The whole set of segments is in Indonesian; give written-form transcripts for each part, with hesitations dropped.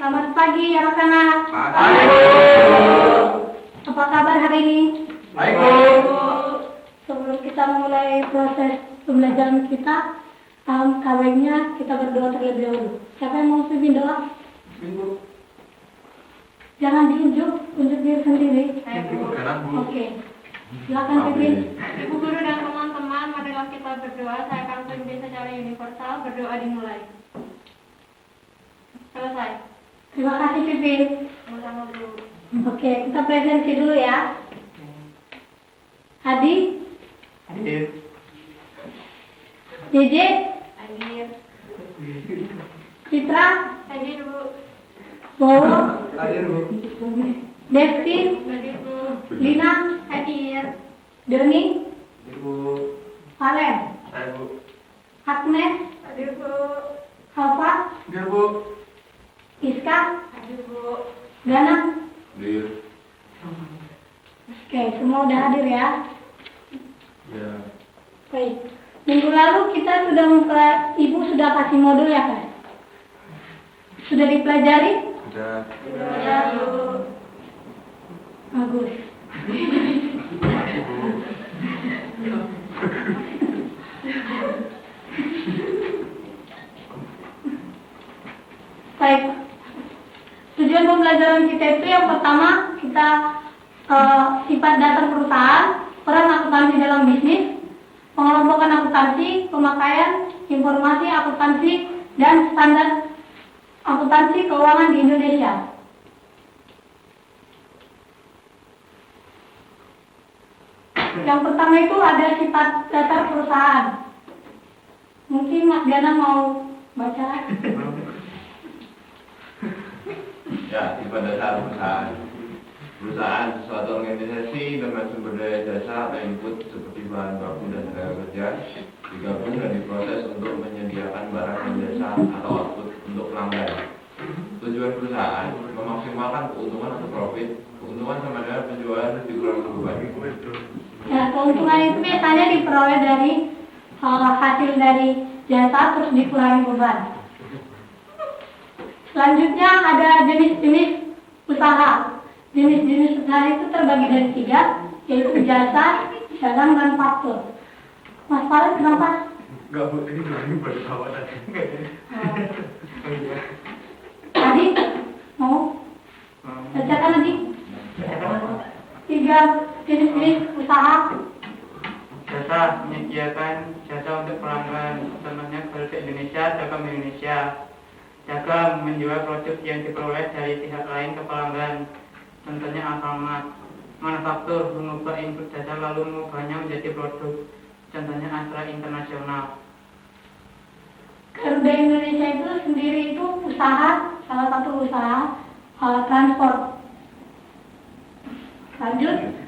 Selamat pagi anak-anak. Pagi. Apa kabar hari ini? Baik, Bu. Sebelum kita memulai proses pembelajaran kita, kabarnya kita berdoa terlebih dahulu. Siapa yang mau pimpin doa? Bu. Jangan diunjuk, unjuk diri sendiri. Oke. Silakan pimpin. Ibu guru dan teman-teman, marilah kita berdoa. Saya akan pimpin secara universal. Berdoa dimulai. Selesai. Terima kasih pimpin. Sama-sama Bu. Oke, kita presensi dulu ya. Hadi, Hadir. JJ, Hadir. Citra, Hadir Bu. Bowo, Hadir, Bu. Desti, Hadir Bu. Lina, Hadir. Doni, Hadir, Bu. Valen, Saya, Bu. Agnes, Hadir Bu. Alfa, Hadir, Bu. Iska, Hadir Bu. Gana. Hadir. Oke, semua udah hadir ya. Ya. Baik. Minggu lalu kita sudah Ibu sudah kasih modul ya kan? Sudah dipelajari? Sudah. Ya Bu. Bagus. Baik. Tujuan pembelajaran kita itu yang pertama kita sifat dasar perusahaan, peran akuntansi dalam bisnis, pengelompokan akuntansi, pemakaian informasi akuntansi, dan standar akuntansi keuangan di Indonesia. Yang pertama itu ada sifat dasar perusahaan. Mungkin Mas Gana mau baca? Ya, sifat dasar perusahaan. Perusahaan suatu organisasi dengan sumber daya jasa atau input seperti bahan baku dan tenaga kerja digabung dan diproses untuk menyediakan barang dan jasa atau output untuk pelanggan. Tujuan perusahaan memaksimalkan keuntungan atau profit. Keuntungan sama dengan penjualan dikurangi beban. Ya, keuntungan itu biasanya diperoleh dari hasil dari jasa terus dikurangi beban. Selanjutnya ada jenis-jenis usaha. Jenis-jenis usaha itu terbagi dari 3, yaitu jasa, dagang, dan faktur. Mas Valen kenapa? Enggak, Bu. Ini bersama tadi. Tadi mau bacakan lagi 3 jenis-jenis usaha. Jasa menyediakan jasa untuk pelanggan, contohnya Garuda Indonesia, Dagang Indonesia. Dagang menjual produk yang diperoleh dari pihak lain ke pelanggan, contohnya Alfamart. Manufaktur mengubah input jasa lalu mengubahnya menjadi produk, contohnya Astra Internasional. Garuda Indonesia itu sendiri itu usaha, salah satu usaha transport. Lanjut.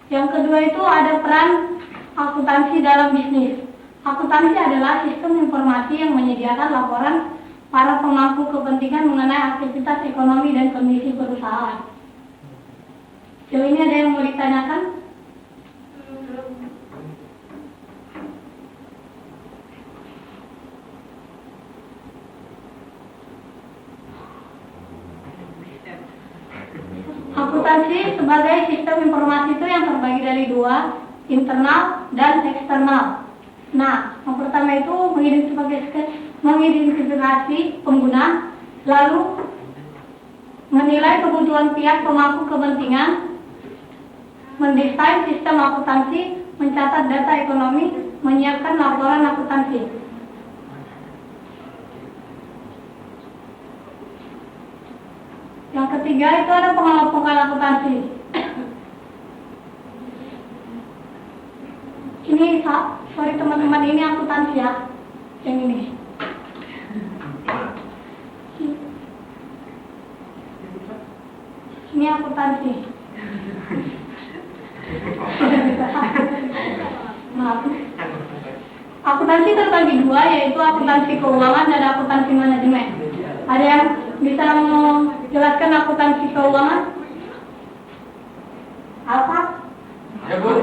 Yang kedua itu ada peran akuntansi dalam bisnis. Akuntansi adalah sistem informasi yang menyediakan laporan para pemangku kepentingan mengenai aktivitas ekonomi dan kondisi perusahaan. Sejauh ini ada yang mau ditanyakan? Akuntansi sebagai sistem informasi itu yang terbagi dari 2, internal dan eksternal. Nah, yang pertama itu mengidentifikasi pengguna, lalu menilai kebutuhan pihak pemangku kepentingan, mendesain sistem akuntansi, mencatat data ekonomi, menyiapkan laporan akuntansi. Yang ketiga itu ada pengelompokan akuntansi. Ini, sorry teman-teman, ini akuntansi ya, yang ini. Ini akuntansi. Maaf. Akuntansi terbagi 2, yaitu akuntansi keuangan dan akuntansi manajemen. Ada yang bisa menjelaskan akuntansi keuangan? Apa? Ya, Bu.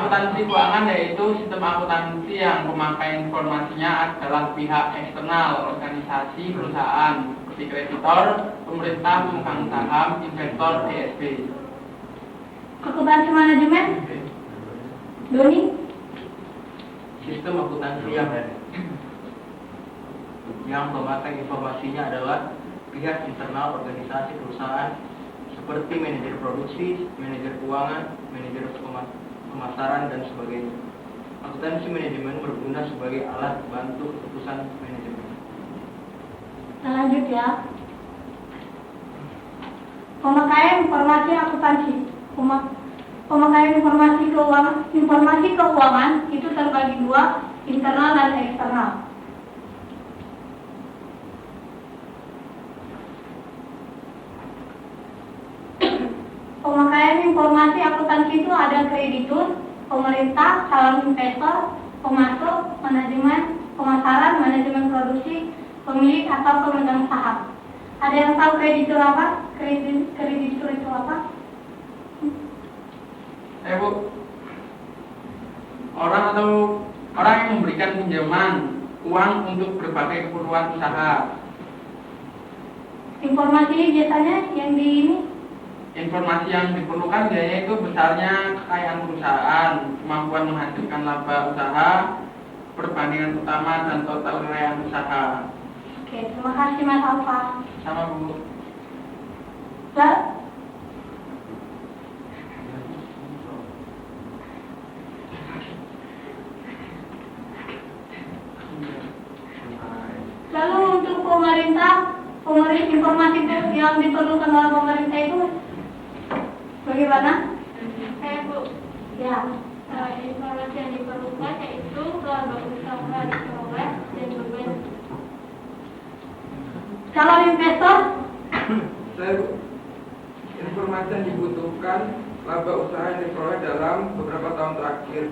akuntansi keuangan yaitu sistem akuntansi yang pemakai informasinya adalah pihak eksternal, organisasi, perusahaan, seperti kreditor, pemerintah, pemegang saham, investor, DSP. Akuntansi manajemen? Doni? Sistem akuntansi yang memakai informasinya adalah pihak internal organisasi perusahaan seperti manajer produksi, manajer keuangan, manajer pemasaran, dan sebagainya. Akuntansi manajemen berguna sebagai alat bantu keputusan manajemen. Nah, lanjut ya. Pemakaian informasi akuntansi. Pemakaian informasi keuangan itu terbagi dua, internal dan eksternal. Pemakaian informasi akuntansi itu ada kreditur, pemerintah, calon investor, pemasok, manajemen, pemasaran, manajemen produksi, pemilik atau pemegang saham. Ada yang tahu kreditur apa? Kreditur itu apa? Bu, orang yang memberikan pinjaman uang untuk berbagai keperluan usaha. Informasi biasanya yang di ini. Informasi yang diperlukan yaitu besarnya kekayaan perusahaan, kemampuan menghasilkan laba usaha, perbandingan utama dan total kekayaan usaha. Oke, terima kasih Mas Alfa. Sama Bu. Lalu untuk pemerintah informasi yang diperlukan oleh pemerintah itu bagaimana? Bu, Ya, informasi yang diperlukan yaitu laba usaha diperoleh dan beban. calon investor, Informasi yang dibutuhkan laba usaha yang diperoleh dalam beberapa tahun terakhir.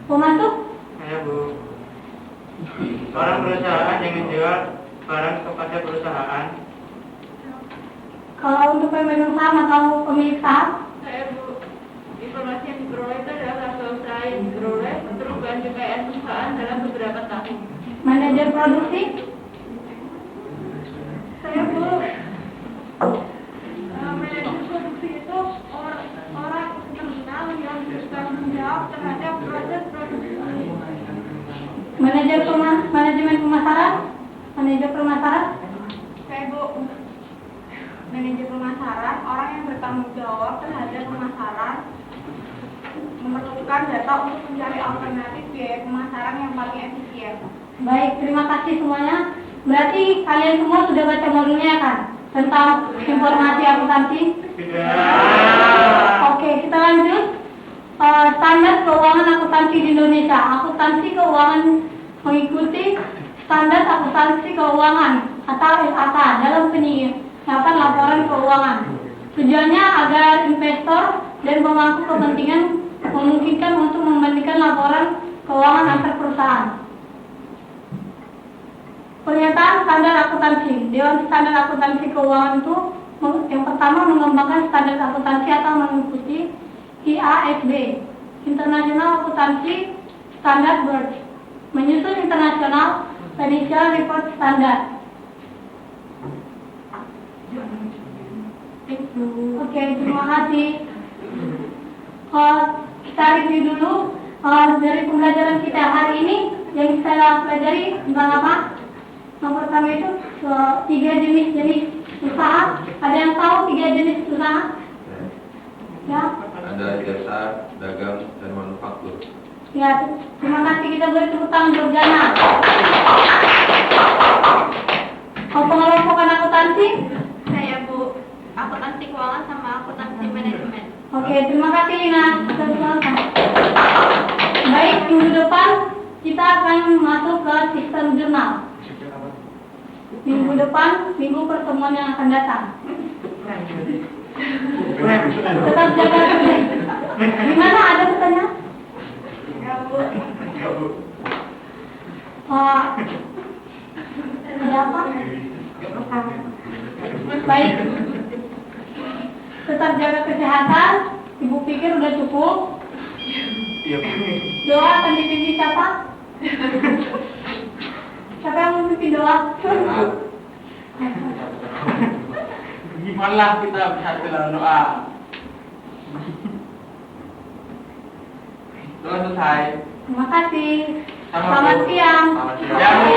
pemasok, Saya Bu. Orang perusahaan yang menjual barang kepada perusahaan. kalau untuk pemegang saham atau pemilik saham, Bu, informasi yang diperoleh itu adalah laba usaha yang diperoleh, perubahan kekayaan perusahaan dalam beberapa tahun. manajer produksi, Saya Bu, manajer produksi itu orang internal yang bertanggung jawab terhadap proses produksi. manajemen pemasaran, manajer pemasaran, Saya Bu, manajer pemasaran, orang yang bertanggung jawab terhadap pemasaran, memerlukan data untuk mencari alternatif biaya pemasaran yang paling efisien. Baik, terima kasih semuanya. Berarti kalian semua sudah baca modulnya ya kan? Tentang informasi akuntansi. Oke, kita lanjut. Standar keuangan akuntansi di Indonesia. Akuntansi keuangan mengikuti standar akuntansi keuangan atau SAK dalam penyiapan laporan keuangan. Tujuannya agar investor dan pemangku kepentingan memungkinkan untuk membandingkan laporan keuangan antar perusahaan. Pernyataan standar akuntansi. Dewan Standar Akuntansi Keuangan itu yang pertama mengembangkan standar akuntansi atau mengikuti IASB, International Accountancy Standard Board, menyusun International Financial Report Standard. Oke, terima kasih. Kita review dulu dari pembelajaran kita hari ini yang saya pelajari tentang apa? Yang pertama itu 3 jenis usaha. Ada yang tahu 3 jenis usaha? Ya. Ada jasa, dagang, dan manufaktur. Ya, terima kasih, kita beri tepuk tangan berjana. Pengelompokan akuntansi? Saya Bu, akuntansi keuangan sama akuntansi manajemen. Oke, terima kasih Lina. Baik, minggu depan kita akan masuk ke sistem jurnal. Minggu depan, minggu pertemuan yang akan datang. Tetap jaga diri. Gimana, ada pertanyaan? Ya Bu. Ada apa? Baik. Tetap jaga kesehatan. Ibu pikir udah cukup. Iya. Doa akan dipimpin siapa? Siapa yang memimpin doa? Gimana kita bisa dalam doa? Doa selesai. Terima kasih. Sama, Selamat Bu. siang. Selamat siang. Ya, Bu.